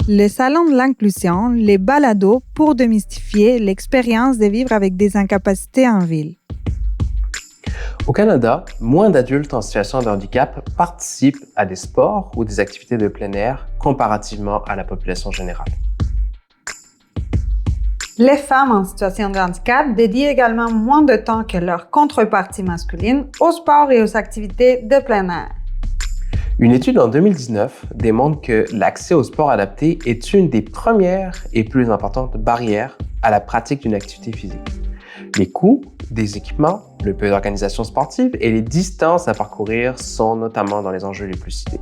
Le Salon de l'inclusion, les balados pour démystifier l'expérience de vivre avec des incapacités en ville. Au Canada, moins d'adultes en situation de handicap participent à des sports ou des activités de plein air comparativement à la population générale. Les femmes en situation de handicap dédient également moins de temps que leur contrepartie masculine au sport et aux activités de plein air. Une étude en 2019 démontre que l'accès au sport adapté est une des premières et plus importantes barrières à la pratique d'une activité physique. Les coûts des équipements, le peu d'organisations sportives et les distances à parcourir sont notamment dans les enjeux les plus cités.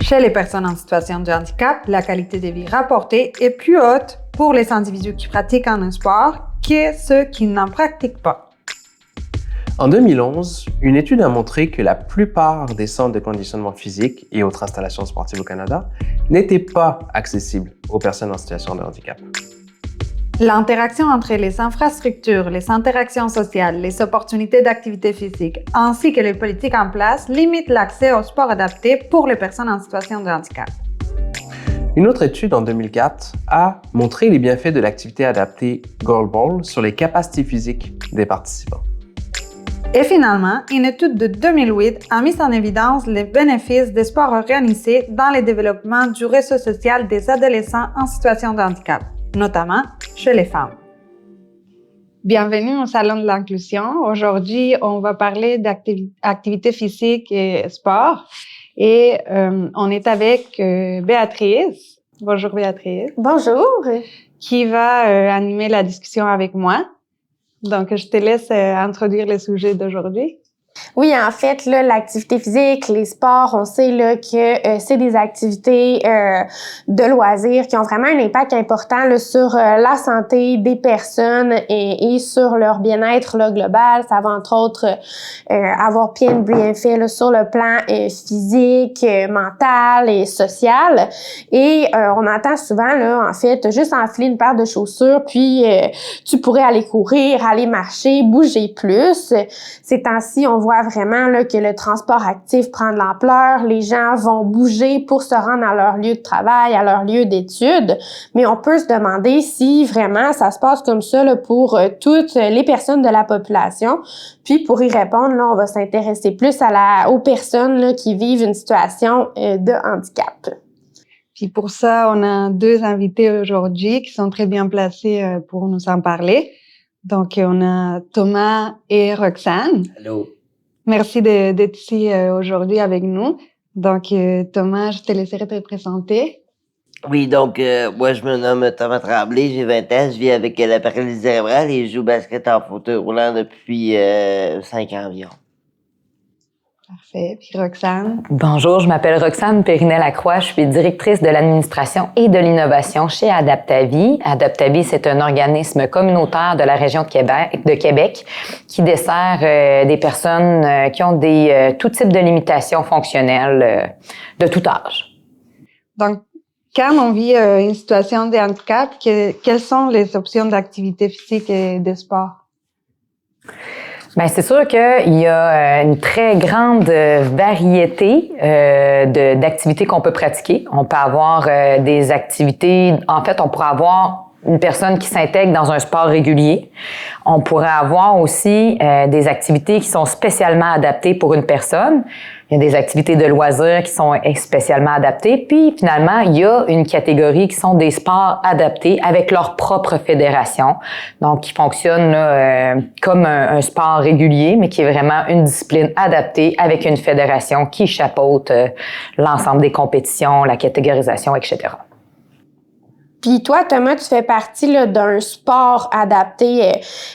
Chez les personnes en situation de handicap, la qualité de vie rapportée est plus haute pour les individus qui pratiquent un sport que ceux qui n'en pratiquent pas. En 2011, une étude a montré que la plupart des centres de conditionnement physique et autres installations sportives au Canada n'étaient pas accessibles aux personnes en situation de handicap. L'interaction entre les infrastructures, les interactions sociales, les opportunités d'activité physique, ainsi que les politiques en place limitent l'accès au sport adapté pour les personnes en situation de handicap. Une autre étude en 2004 a montré les bienfaits de l'activité adaptée Goalball sur les capacités physiques des participants. Et finalement, une étude de 2008 a mis en évidence les bénéfices des sports organisés dans le développement du réseau social des adolescents en situation de handicap, notamment chez les femmes. Bienvenue au Salon de l'inclusion. Aujourd'hui, on va parler d'activité physique et sport. Et on est avec Béatrice. Bonjour Béatrice. Bonjour. Qui va animer la discussion avec moi. Donc, je te laisse introduire le sujet d'aujourd'hui. Oui, en fait, là, l'activité physique, les sports, on sait là que c'est des activités de loisirs qui ont vraiment un impact important là, sur la santé des personnes et sur leur bien-être là, global. Ça va entre autres avoir plein de bienfaits là, sur le plan physique, mental et social. Et on entend souvent là, en fait, juste enfiler une paire de chaussures, puis tu pourrais aller courir, aller marcher, bouger plus. Ces temps-ci, on voit vraiment là, que le transport actif prend de l'ampleur. Les gens vont bouger pour se rendre à leur lieu de travail, à leur lieu d'études. Mais on peut se demander si vraiment ça se passe comme ça là, pour toutes les personnes de la population. Puis pour y répondre, là, on va s'intéresser plus aux personnes là, qui vivent une situation de handicap. Puis pour ça, on a deux invités aujourd'hui qui sont très bien placés pour nous en parler. Donc, on a Thomas et Roxane. Allô. Merci d'être ici aujourd'hui avec nous. Donc, Thomas, je te laisserai te présenter. Oui, donc, moi, je me nomme Thomas Tremblay, j'ai 20 ans, je vis avec la paralysie cérébrale et je joue au basket en fauteuil roulant depuis 5 ans environ. Parfait. Puis Roxane? Bonjour, je m'appelle Roxane Périnet-Lacroix, je suis directrice de l'administration et de l'innovation chez Adaptavie. Adaptavie, c'est un organisme communautaire de la région de Québec qui dessert des personnes qui ont tout type de limitations fonctionnelles de tout âge. Donc, quand on vit une situation de handicap, quelles sont les options d'activité physique et de sport? Bien, c'est sûr qu'il y a une très grande variété d'activités qu'on peut pratiquer. On peut avoir des activités, en fait, on pourrait avoir une personne qui s'intègre dans un sport régulier. On pourrait avoir aussi des activités qui sont spécialement adaptées pour une personne. Il y a des activités de loisirs qui sont spécialement adaptées. Puis, finalement, il y a une catégorie qui sont des sports adaptés avec leur propre fédération. Donc, qui fonctionnent là, comme un sport régulier, mais qui est vraiment une discipline adaptée avec une fédération qui chapeaute l'ensemble des compétitions, la catégorisation, etc. Puis toi, Thomas, tu fais partie là, d'un sport adapté.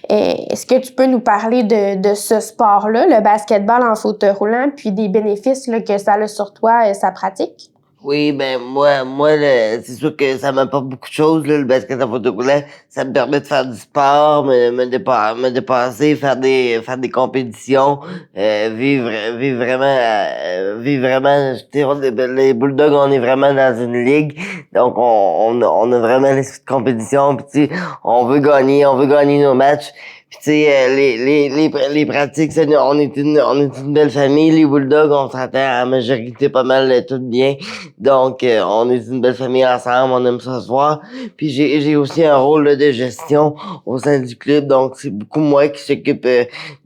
Est-ce que tu peux nous parler de ce sport-là, le basketball en fauteuil roulant, puis des bénéfices là, que ça a sur toi et sa pratique? Oui, ben moi c'est sûr que ça m'apporte beaucoup de choses, là, le basket en fauteuil roulant. Ça me permet de faire du sport, me dépasser, faire des compétitions, vivre vraiment, les Bulldogs, on est vraiment dans une ligue. Donc on a vraiment l'esprit de compétition, puis tu sais, on veut gagner nos matchs. Puis tu sais, les pratiques, on est une belle famille. Les Bulldogs, on s'entend à majorité pas mal tout bien. Donc, on est une belle famille ensemble, on aime ça se voir. Puis j'ai aussi un rôle là, de gestion au sein du club. Donc, c'est beaucoup moi qui s'occupe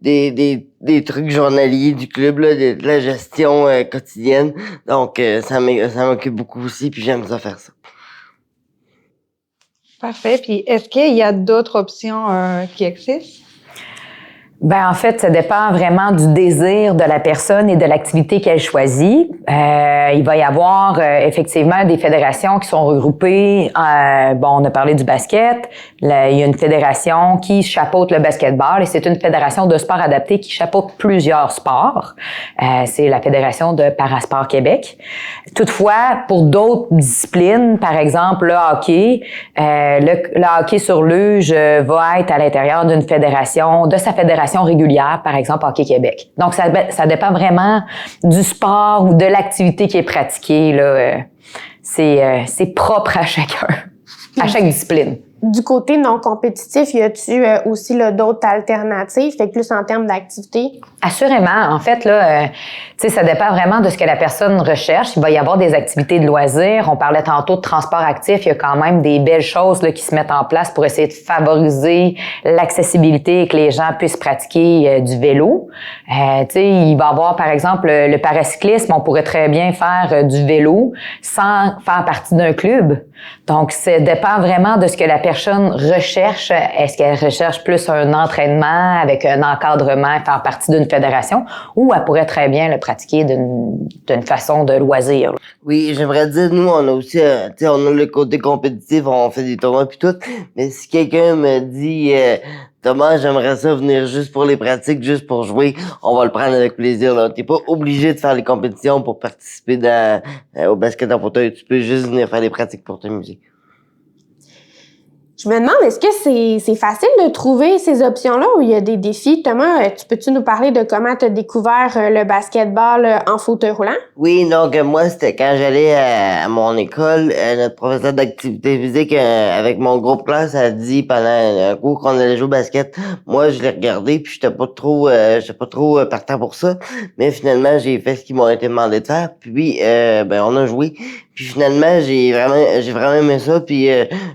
des trucs journaliers du club, là, de la gestion quotidienne. Donc, ça m'occupe beaucoup aussi, puis j'aime ça faire ça. Parfait. Puis, est-ce qu'il y a d'autres options qui existent? Ben en fait, ça dépend vraiment du désir de la personne et de l'activité qu'elle choisit. Il va y avoir effectivement des fédérations qui sont regroupées. On a parlé du basket. Il y a une fédération qui chapeaute le basketball et c'est une fédération de sport adapté qui chapeaute plusieurs sports. C'est la Fédération de Parasport Québec. Toutefois, pour d'autres disciplines, par exemple le hockey, le hockey sur luge va être à l'intérieur d'une fédération, de sa fédération régulière, par exemple Hockey Québec. Donc, ça dépend vraiment du sport ou de l'activité qui est pratiquée. Là. C'est propre à chacun, à chaque discipline. Du côté non compétitif, y a-tu aussi là, d'autres alternatives, fait que plus en termes d'activité? Assurément. En fait, là, tu sais, ça dépend vraiment de ce que la personne recherche. Il va y avoir des activités de loisirs. On parlait tantôt de transport actif. Il y a quand même des belles choses là, qui se mettent en place pour essayer de favoriser l'accessibilité et que les gens puissent pratiquer du vélo. Tu sais, il va y avoir, par exemple, le paracyclisme. On pourrait très bien faire du vélo sans faire partie d'un club. Donc, ça dépend vraiment de ce que la personne recherche. Est-ce qu'elle recherche plus un entraînement avec un encadrement, faire partie d'une fédération, ou elle pourrait très bien le pratiquer d'une façon de loisir? Oui, j'aimerais dire, nous, on a aussi, tu sais, on a le côté compétitif, on fait des tournois puis tout, mais si quelqu'un me dit, Thomas, j'aimerais ça venir juste pour les pratiques, juste pour jouer, on va le prendre avec plaisir, là. T'es pas obligé de faire les compétitions pour participer au basket en fauteuil, tu peux juste venir faire les pratiques pour t'amuser. Je me demande, est-ce que c'est facile de trouver ces options-là ou il y a des défis? Thomas, peux-tu nous parler de comment tu as découvert le basketball en fauteuil roulant? Oui, donc moi, c'était quand j'allais à mon école, notre professeur d'activité physique avec mon groupe classe a dit pendant un cours qu'on allait jouer au basket. Moi, je l'ai regardé puis j'étais pas trop partant pour ça, mais finalement, j'ai fait ce qu'ils m'ont été demandé de faire. Puis on a joué. Puis finalement, j'ai vraiment aimé ça, puis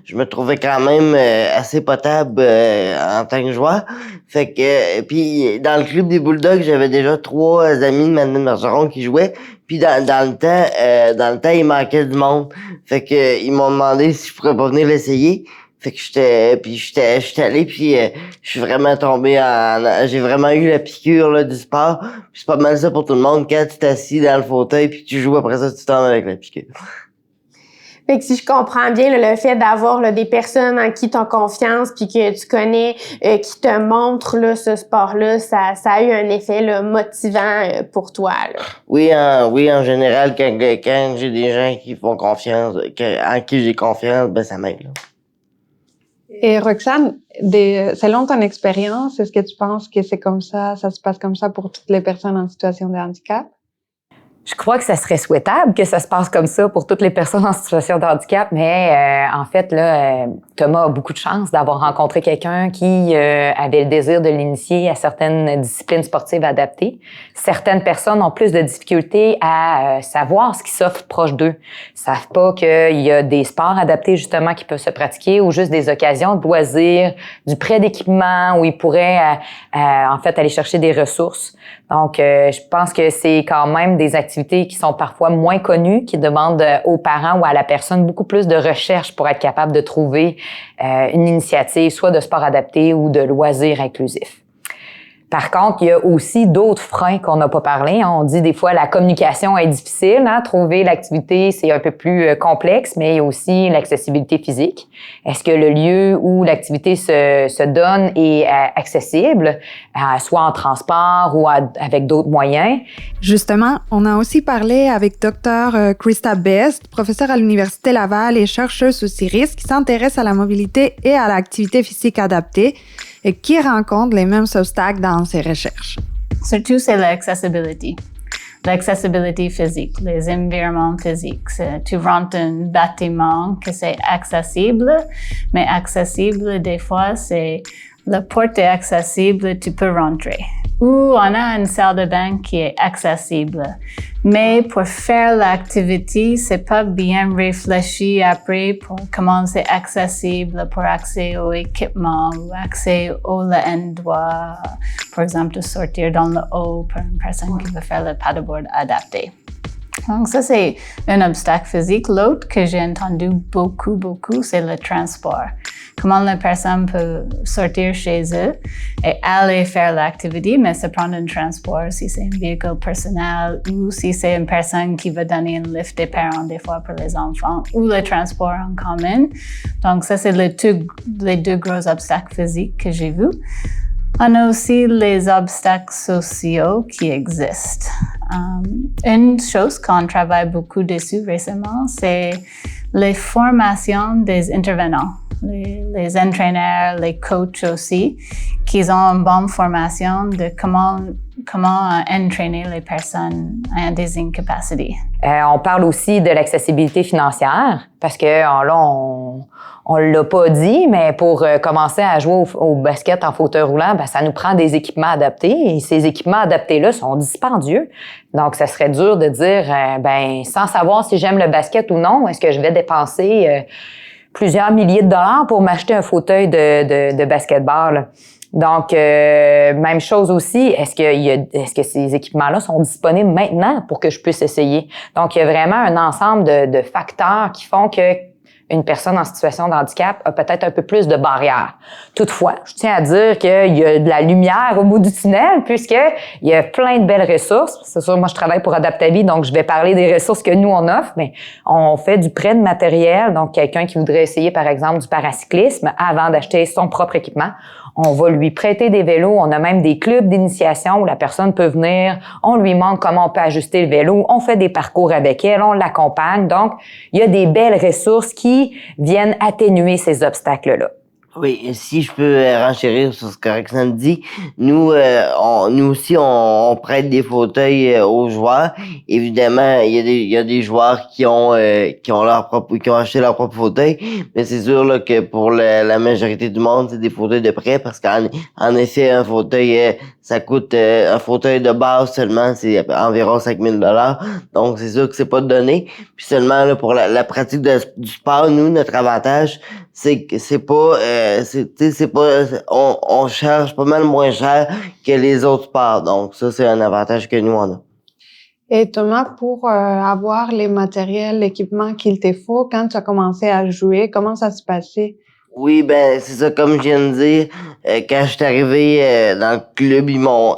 je me trouvais quand même assez potable en tant que joueur. Fait que puis dans le club des Bulldogs, j'avais déjà 3 amis de Madeleine Bergeron qui jouaient. Puis dans le temps, il manquait du monde. Fait que ils m'ont demandé si je pourrais pas venir l'essayer. Fait que j'étais allé puis je suis vraiment tombé j'ai vraiment eu la piqûre là du sport. Puis c'est pas mal ça pour tout le monde quand tu t'assis dans le fauteuil puis que tu joues après ça tu tombes avec la piqûre. Fait que si je comprends bien, le fait d'avoir des personnes en qui tu as confiance puis que tu connais, qui te montrent là, ce sport-là, ça a eu un effet là, motivant pour toi. Là. Oui, en général, quand j'ai des gens qui font confiance, en qui j'ai confiance, ben ça m'aide. Là. Et Roxane, selon ton expérience, est-ce que tu penses que c'est comme ça se passe comme ça pour toutes les personnes en situation de handicap? Je crois que ça serait souhaitable que ça se passe comme ça pour toutes les personnes en situation de handicap, mais en fait, là, Thomas a beaucoup de chance d'avoir rencontré quelqu'un qui avait le désir de l'initier à certaines disciplines sportives adaptées. Certaines personnes ont plus de difficultés à savoir ce qui s'offre proche d'eux. Ils savent pas qu'il y a des sports adaptés justement qui peuvent se pratiquer ou juste des occasions de loisirs, du prêt d'équipement où ils pourraient en fait aller chercher des ressources. Donc, je pense que c'est quand même des activités qui sont parfois moins connues, qui demandent aux parents ou à la personne beaucoup plus de recherche pour être capable de trouver une initiative, soit de sport adapté ou de loisirs inclusifs. Par contre, il y a aussi d'autres freins qu'on n'a pas parlé. On dit des fois la communication est difficile. Trouver l'activité, c'est un peu plus complexe, mais il y a aussi l'accessibilité physique. Est-ce que le lieu où l'activité se donne est accessible, soit en transport ou avec d'autres moyens? Justement, on a aussi parlé avec Dr. Krista Best, professeure à l'Université Laval et chercheuse sous CIRIS, qui s'intéresse à la mobilité et à l'activité physique adaptée et qui rencontre les mêmes obstacles dans ses recherches. Surtout, c'est l'accessibility. L'accessibilité physique, les environnements physiques. Tu rentres un bâtiment que c'est accessible, mais accessible, des fois, c'est la porte est accessible, tu peux rentrer. Ou on a une salle de bain qui est accessible. Mais pour faire l'activité, c'est pas bien réfléchi après pour comment c'est accessible pour accès au équipement ou accès au endroit, par exemple, de sortir dans le eau pour une personne qui veut faire le paddleboard adapté. Donc ça, c'est un obstacle physique. L'autre que j'ai entendu beaucoup, c'est le transport. Comment la personne peut sortir chez eux et aller faire l'activité, mais se prendre un transport si c'est un véhicule personnel ou si c'est une personne qui veut donner un lift des parents des fois pour les enfants ou le transport en commun. Donc ça, c'est les deux gros obstacles physiques que j'ai vus. On a aussi les obstacles sociaux qui existent. Une chose qu'on travaille beaucoup dessus récemment, c'est les formations des intervenants, les entraîneurs, les coachs aussi, qui ont une bonne formation de comment entraîner les personnes à des incapacités. On parle aussi de l'accessibilité financière parce que là, on l'a pas dit, mais pour commencer à jouer au basket en fauteuil roulant, ben, ça nous prend des équipements adaptés et ces équipements adaptés-là sont dispendieux. Donc, ça serait dur de dire, ben, sans savoir si j'aime le basket ou non, est-ce que je vais dépenser plusieurs milliers de dollars pour m'acheter un fauteuil de basketball? Donc, même chose aussi, est-ce que ces équipements-là sont disponibles maintenant pour que je puisse essayer? Donc, il y a vraiment un ensemble de facteurs qui font que une personne en situation de handicap a peut-être un peu plus de barrières. Toutefois, je tiens à dire qu'il y a de la lumière au bout du tunnel puisqu'il y a plein de belles ressources. C'est sûr, moi, je travaille pour Adaptavie, donc je vais parler des ressources que nous, on offre, mais on fait du prêt de matériel. Donc, quelqu'un qui voudrait essayer, par exemple, du paracyclisme avant d'acheter son propre équipement, on va lui prêter des vélos. On a même des clubs d'initiation où la personne peut venir. On lui montre comment on peut ajuster le vélo. On fait des parcours avec elle. On l'accompagne. Donc, il y a des belles ressources qui viennent atténuer ces obstacles-là. Oui, si je peux renchérir sur ce que Roxane dit, nous aussi on prête des fauteuils aux joueurs. Évidemment, il y a des joueurs qui ont acheté leur propre fauteuil, mais c'est sûr là, que pour la majorité du monde, c'est des fauteuils de prêt parce qu'en effet, un fauteuil ça coûte un fauteuil de base seulement, c'est environ 5 000 $. Donc c'est sûr que c'est pas donné. Puis seulement là pour la pratique du sport, nous notre avantage c'est que on charge pas mal moins cher que les autres sports. Donc ça, c'est un avantage que nous, on a. Et Thomas, pour avoir les matériels, l'équipement qu'il te faut, quand tu as commencé à jouer, comment ça se passait? Oui, ben c'est ça, comme je viens de dire, quand je suis arrivé dans le club, ils m'ont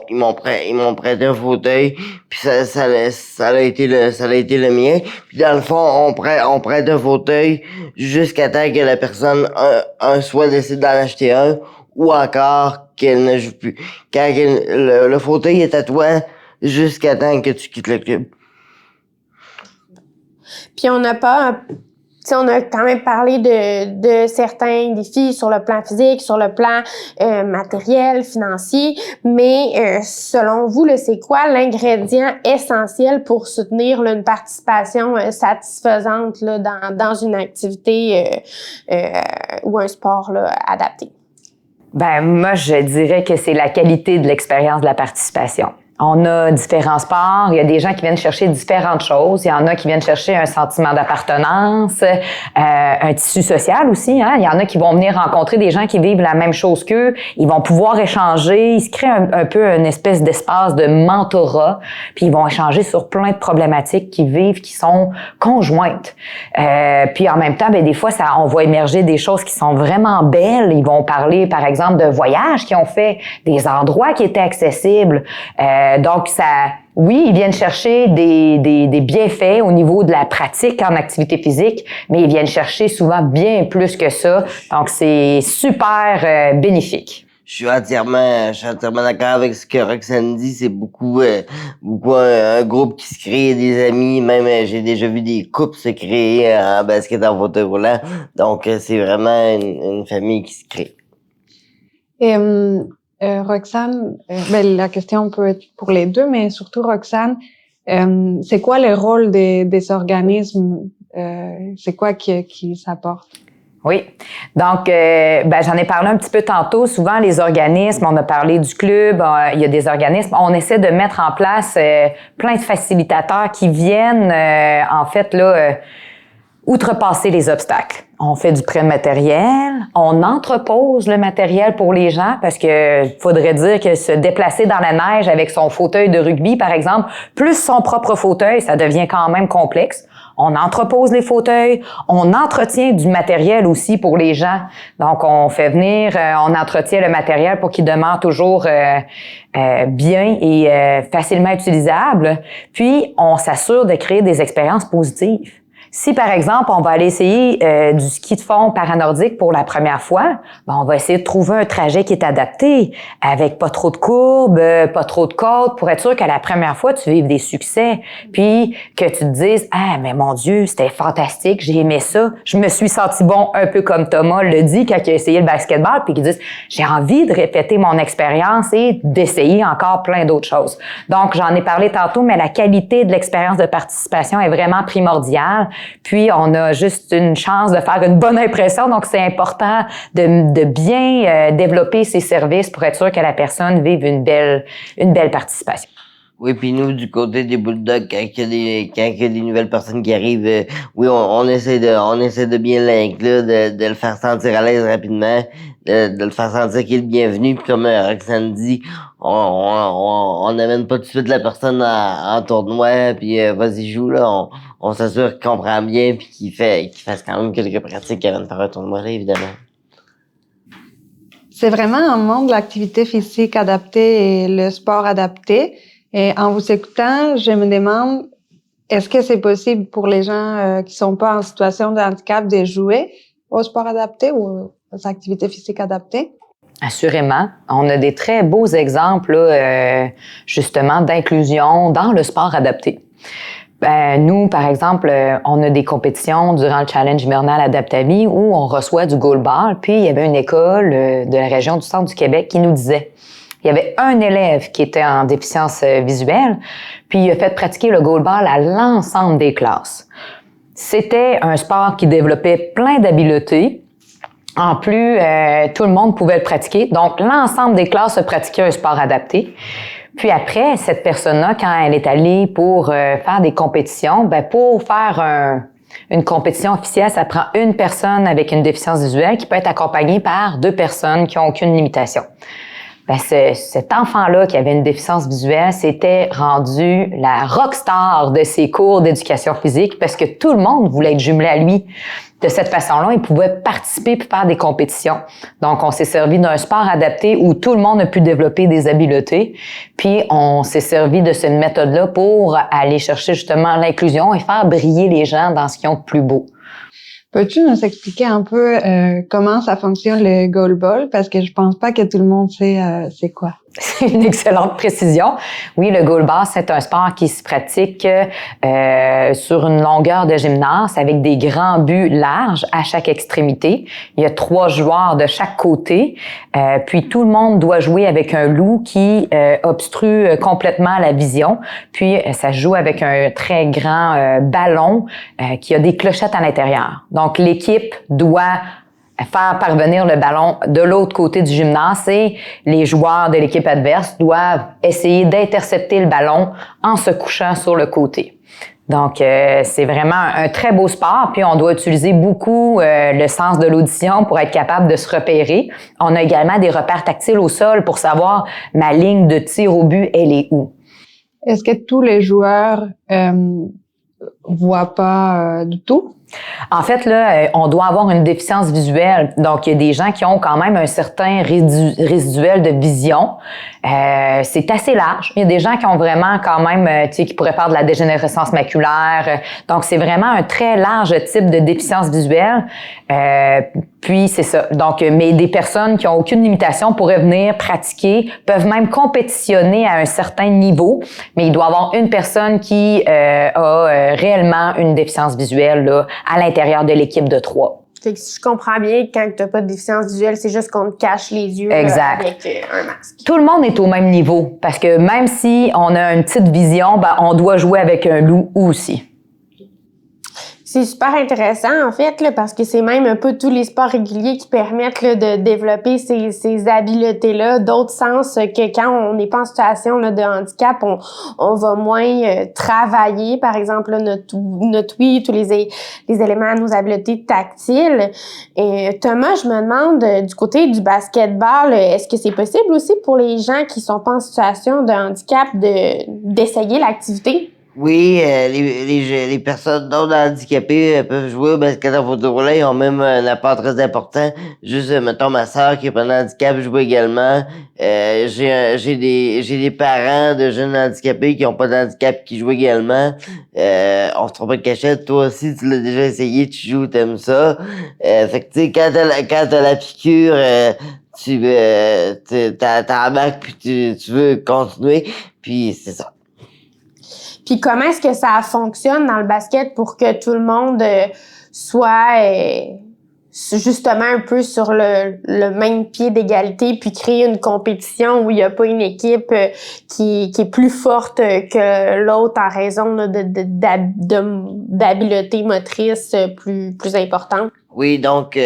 prêté un fauteuil, puis ça a été le mien. Puis dans le fond, on prête un fauteuil jusqu'à temps que la personne soit décide d'en acheter un, ou encore qu'elle ne joue plus. Quand le fauteuil est à toi jusqu'à temps que tu quittes le club. Puis on a quand même parlé de certains défis sur le plan physique, sur le plan matériel, financier, mais selon vous, c'est quoi l'ingrédient essentiel pour soutenir une participation satisfaisante là, dans une activité ou un sport là, adapté? Ben moi, je dirais que c'est la qualité de l'expérience de la participation. On a différents sports, il y a des gens qui viennent chercher différentes choses, il y en a qui viennent chercher un sentiment d'appartenance, un tissu social aussi, hein? Il y en a qui vont venir rencontrer des gens qui vivent la même chose qu'eux, ils vont pouvoir échanger, ils se créent un peu une espèce d'espace de mentorat, puis ils vont échanger sur plein de problématiques qu'ils vivent, qui sont conjointes. Puis en même temps, ben des fois, on va émerger des choses qui sont vraiment belles, ils vont parler par exemple de voyages qu'ils ont fait, des endroits qui étaient accessibles, donc, oui, ils viennent chercher des bienfaits au niveau de la pratique en activité physique, mais ils viennent chercher souvent bien plus que ça. Donc, c'est super bénéfique. Je suis entièrement d'accord avec ce que Roxane dit. C'est beaucoup un groupe qui se crée, des amis. Même, j'ai déjà vu des couples se créer en basket en fauteuil roulant. Donc, c'est vraiment une famille qui se crée. Et, Roxane, la question peut être pour les deux, mais surtout Roxane, c'est quoi le rôle des organismes? C'est quoi qui s'apporte? Oui. Donc, j'en ai parlé un petit peu tantôt. Souvent, les organismes, on a parlé du club, il y a des organismes, on essaie de mettre en place plein de facilitateurs qui viennent, outrepasser les obstacles. On fait du prêt de matériel, on entrepose le matériel pour les gens parce que faudrait dire que se déplacer dans la neige avec son fauteuil de rugby, par exemple, plus son propre fauteuil, ça devient quand même complexe. On entrepose les fauteuils, on entretient du matériel aussi pour les gens. Donc, on fait venir, on entretient le matériel pour qu'il demeure toujours bien et facilement utilisable. Puis, on s'assure de créer des expériences positives. Si, par exemple, on va aller essayer du ski de fond paranordique pour la première fois, on va essayer de trouver un trajet qui est adapté, avec pas trop de courbes, pas trop de côtes, pour être sûr qu'à la première fois, tu vives des succès, puis que tu te dises « Ah, mais mon Dieu, c'était fantastique, j'ai aimé ça, je me suis senti bon, un peu comme Thomas le dit quand il a essayé le basketball, puis qu'il dit « J'ai envie de répéter mon expérience et d'essayer encore plein d'autres choses. » Donc, j'en ai parlé tantôt, mais la qualité de l'expérience de participation est vraiment primordiale. Puis, on a juste une chance de faire une bonne impression. Donc, c'est important de bien développer ses services pour être sûr que la personne vive une belle participation. Oui, puis nous, du côté des Bulldogs, quand il y a des nouvelles personnes qui arrivent, oui, on essaie de bien l'inclure, de le faire sentir à l'aise rapidement, de le faire sentir qu'il est le bienvenu. Puis comme Roxane dit, on n'amène pas tout de suite la personne en tournoi, puis vas-y joue là. On s'assure qu'il comprend bien, puis qu'il fasse quand même quelques pratiques avant de faire un tournoi là, évidemment. C'est vraiment un monde de l'activité physique adaptée et le sport adapté. Et en vous écoutant, je me demande, est-ce que c'est possible pour les gens qui sont pas en situation de handicap de jouer au sport adapté ou aux activités physiques adaptées? Assurément. On a des très beaux exemples, là, justement, d'inclusion dans le sport adapté. Nous, par exemple, on a des compétitions durant le Challenge hivernal Adaptavie où on reçoit du goalball. Puis, il y avait une école de la région du centre du Québec qui nous disait, il y avait un élève qui était en déficience visuelle, puis il a fait pratiquer le goalball à l'ensemble des classes. C'était un sport qui développait plein d'habiletés. En plus, tout le monde pouvait le pratiquer. Donc, l'ensemble des classes a pratiqué un sport adapté. Puis après, cette personne-là, quand elle est allée pour faire des compétitions, pour faire une compétition officielle, ça prend une personne avec une déficience visuelle qui peut être accompagnée par 2 personnes qui n'ont aucune limitation. Cet enfant-là qui avait une déficience visuelle s'était rendu la rockstar de ses cours d'éducation physique parce que tout le monde voulait être jumelé à lui. De cette façon-là, il pouvait participer et faire des compétitions. Donc, on s'est servi d'un sport adapté où tout le monde a pu développer des habiletés. Puis, on s'est servi de cette méthode-là pour aller chercher justement l'inclusion et faire briller les gens dans ce qu'ils ont de plus beau. Peux-tu nous expliquer un peu comment ça fonctionne le goalball? Parce que je pense pas que tout le monde sait c'est quoi. C'est une excellente précision. Oui, le goalball, c'est un sport qui se pratique sur une longueur de gymnase avec des grands buts larges à chaque extrémité. Il y a 3 joueurs de chaque côté. Puis tout le monde doit jouer avec un loup qui obstrue complètement la vision. Puis ça se joue avec un très grand ballon qui a des clochettes à l'intérieur. Donc l'équipe doit faire parvenir le ballon de l'autre côté du gymnase et les joueurs de l'équipe adverse doivent essayer d'intercepter le ballon en se couchant sur le côté. Donc, c'est vraiment un très beau sport. Puis, on doit utiliser beaucoup le sens de l'audition pour être capable de se repérer. On a également des repères tactiles au sol pour savoir ma ligne de tir au but, elle est où. Est-ce que tous les joueurs voient pas du tout? En fait, là, on doit avoir une déficience visuelle. Donc, il y a des gens qui ont quand même un certain résiduel de vision. C'est assez large. Il y a des gens qui ont vraiment quand même, qui pourraient faire de la dégénérescence maculaire. Donc, c'est vraiment un très large type de déficience visuelle. Puis, c'est ça. Donc, mais des personnes qui ont aucune limitation pourraient venir pratiquer, peuvent même compétitionner à un certain niveau, mais il doit y avoir une personne qui a réellement une déficience visuelle là, à l'intérieur de l'équipe de 3. Fait que si je comprends bien, quand tu n'as pas de déficience visuelle, c'est juste qu'on te cache les yeux exact. Avec un masque. Tout le monde est au même niveau parce que même si on a une petite vision, on doit jouer avec un loup aussi. C'est super intéressant, en fait, là, parce que c'est même un peu tous les sports réguliers qui permettent là, de développer ces habiletés-là, d'autres sens que quand on n'est pas en situation là, de handicap, on va moins travailler, par exemple, là, notre oui, tous les éléments de nos habiletés tactiles. Et Thomas, je me demande, du côté du basketball, est-ce que c'est possible aussi pour les gens qui sont pas en situation de handicap d'essayer l'activité? Oui, les personnes non handicapées peuvent jouer au basket en fauteuil roulant. Ils ont même un apport très important. Juste, mettons, ma sœur qui est pas un handicap joue également. J'ai des parents de jeunes handicapés qui ont pas d'handicap qui jouent également. On se trompe pas de cachette. Toi aussi, tu l'as déjà essayé, tu joues, t'aimes ça. Fait que, tu sais, quand t'as la piqûre, t'as bac puis tu veux continuer. Puis c'est ça. Puis comment est-ce que ça fonctionne dans le basket pour que tout le monde soit justement un peu sur le même pied d'égalité, puis créer une compétition où il n'y a pas une équipe qui est plus forte que l'autre en raison là, d'habiletés motrices plus importantes? Oui, donc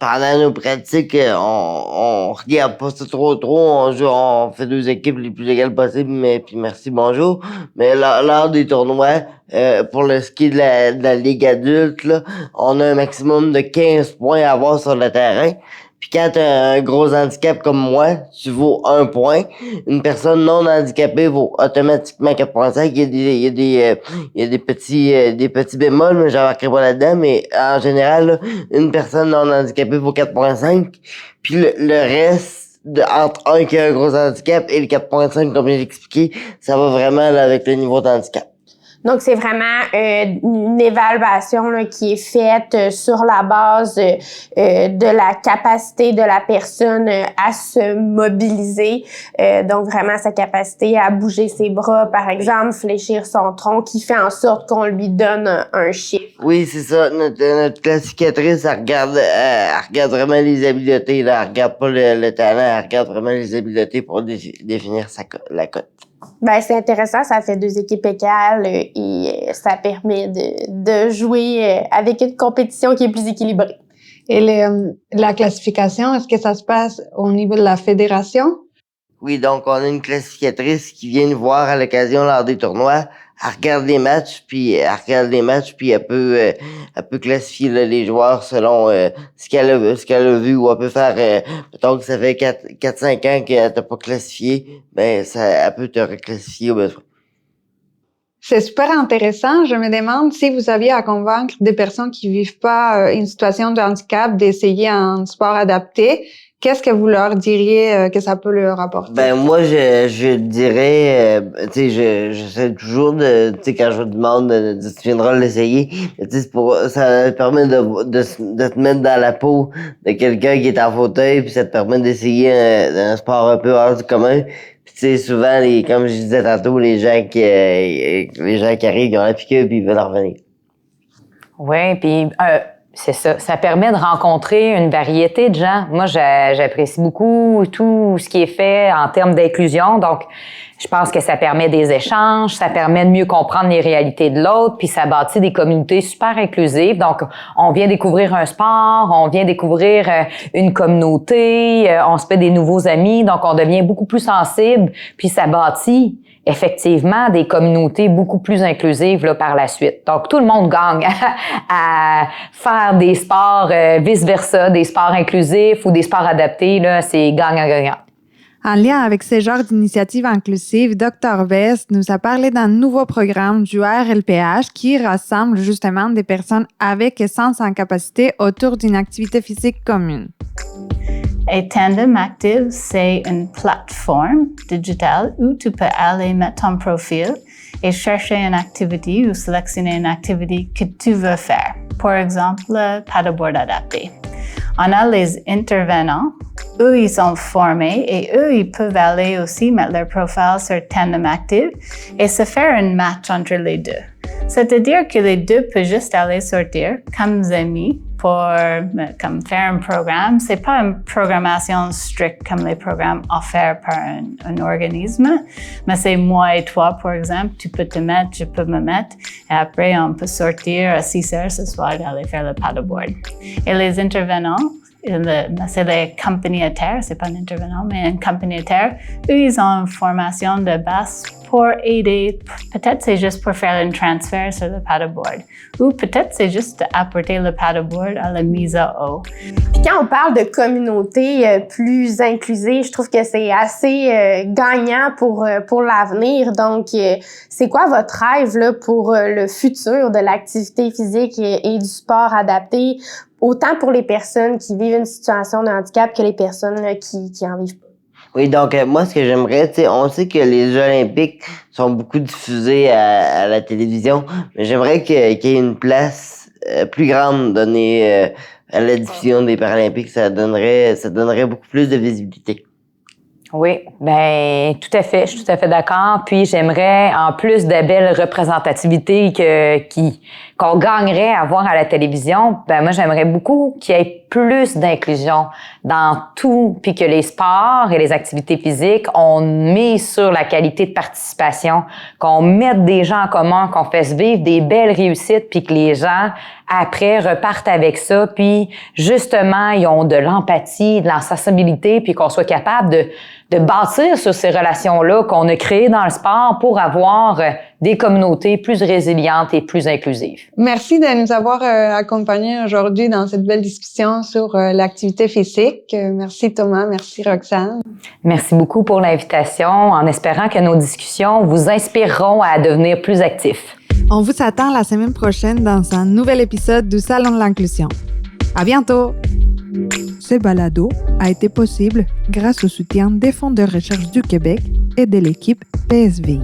pendant nos pratiques, on regarde pas ça trop, on fait 2 équipes les plus égales possibles, mais puis merci, bonjour. Mais lors des tournois, pour le ski de la ligue adulte, là, on a un maximum de 15 points à avoir sur le terrain. Puis quand t'as un gros handicap comme moi, tu vaux 1 point. Une personne non handicapée vaut automatiquement 4,5. Il y a des petits bémols, mais j'embarquerai pas là-dedans. Mais en général, là, une personne non handicapée vaut 4,5. Puis le reste, entre un qui a un gros handicap et le 4,5, comme j'ai expliqué, ça va vraiment là, avec le niveau d'handicap. Donc, c'est vraiment une évaluation là, qui est faite sur la base de la capacité de la personne à se mobiliser. Donc, vraiment sa capacité à bouger ses bras, par exemple, fléchir son tronc, qui fait en sorte qu'on lui donne un chiffre. Oui, c'est ça. Notre classificatrice, elle regarde vraiment les habiletés. Là. Elle regarde pas le talent, elle regarde vraiment les habiletés pour définir la cote. Ben, c'est intéressant, ça fait 2 équipes égales et ça permet de jouer avec une compétition qui est plus équilibrée. Et la classification, est-ce que ça se passe au niveau de la fédération? Oui, donc on a une classificatrice qui vient nous voir à l'occasion lors des tournois. Elle regarde les matchs, puis elle peut classifier là, les joueurs selon ce qu'elle a vu, ou elle peut faire mettons que ça fait 4-5 ans qu'elle t'a pas classifié, ben elle peut te reclassifier au besoin. C'est super intéressant. Je me demande si vous aviez à convaincre des personnes qui vivent pas une situation de handicap d'essayer un sport adapté. Qu'est-ce que vous leur diriez que ça peut leur apporter? Ben moi je dirais tu sais j'essaie toujours de tu sais quand je demande tu viendras l'essayer, tu sais ça permet de te mettre dans la peau de quelqu'un qui est en fauteuil, puis ça te permet d'essayer un sport un peu hors du commun. Puis tu sais souvent comme je disais tantôt, les gens qui arrivent, ils ont la piqûre puis ils veulent en revenir. Oui, puis c'est ça. Ça permet de rencontrer une variété de gens. Moi, j'apprécie beaucoup tout ce qui est fait en termes d'inclusion. Donc, je pense que ça permet des échanges, ça permet de mieux comprendre les réalités de l'autre, puis ça bâtit des communautés super inclusives. Donc, on vient découvrir un sport, on vient découvrir une communauté, on se fait des nouveaux amis, donc on devient beaucoup plus sensible, puis ça bâtit effectivement des communautés beaucoup plus inclusives là, par la suite. Donc, tout le monde gagne à faire des sports vice-versa, des sports inclusifs ou des sports adaptés. Là, c'est gagnant-gagnant. En lien avec ce genre d'initiative inclusive, Dr. Best nous a parlé d'un nouveau programme du RLPH qui rassemble justement des personnes avec et sans incapacité autour d'une activité physique commune. Et Tandem Active, c'est une plateforme digitale où tu peux aller mettre ton profil et chercher une activité ou sélectionner une activité que tu veux faire. Par exemple, le paddleboard adapté. On a les intervenants, eux, ils sont formés et eux, ils peuvent aller aussi mettre leur profil sur Tandem Active et se faire un match entre les deux. C'est-à-dire que les deux peuvent juste aller sortir comme amis pour comme faire un programme. C'est pas une programmation stricte comme les programmes offerts par un organisme, mais c'est moi et toi, par exemple. Tu peux te mettre, je peux me mettre, et après on peut sortir à 6 heures ce soir d'aller faire le paddleboard. Et les intervenants, c'est les compagnies à terre, c'est pas un intervenant, mais une compagnie à terre, eux, ils ont une formation de base pour aider. Peut-être c'est juste pour faire un transfert sur le paddleboard. Ou peut-être c'est juste apporter le paddleboard à la mise à eau. Puis quand on parle de communauté plus inclusive, je trouve que c'est assez gagnant pour l'avenir. Donc, c'est quoi votre rêve là, pour le futur de l'activité physique et du sport adapté, autant pour les personnes qui vivent une situation de handicap que les personnes qui en vivent pas? Oui, donc moi, ce que j'aimerais, on sait que les Jeux olympiques sont beaucoup diffusés à la télévision, mais j'aimerais qu'il y ait une place plus grande donnée à la diffusion des Paralympiques. Ça donnerait beaucoup plus de visibilité. Oui, ben tout à fait, je suis tout à fait d'accord. Puis j'aimerais, en plus de belles représentativités qu'on gagnerait à voir à la télévision, ben moi j'aimerais beaucoup qu'il y ait plus d'inclusion dans tout, puis que les sports et les activités physiques, on mise sur la qualité de participation, qu'on mette des gens en commun, qu'on fasse vivre des belles réussites, puis que les gens après repartent avec ça, puis justement ils ont de l'empathie, de la sensibilité, puis qu'on soit capable de bâtir sur ces relations-là qu'on a créées dans le sport pour avoir des communautés plus résilientes et plus inclusives. Merci de nous avoir accompagnés aujourd'hui dans cette belle discussion sur l'activité physique. Merci Thomas, merci Roxane. Merci beaucoup pour l'invitation, en espérant que nos discussions vous inspireront à devenir plus actifs. On vous attend la semaine prochaine dans un nouvel épisode du Salon de l'inclusion. À bientôt! Ce balado a été possible grâce au soutien des fonds de recherche du Québec et de l'équipe PSVI.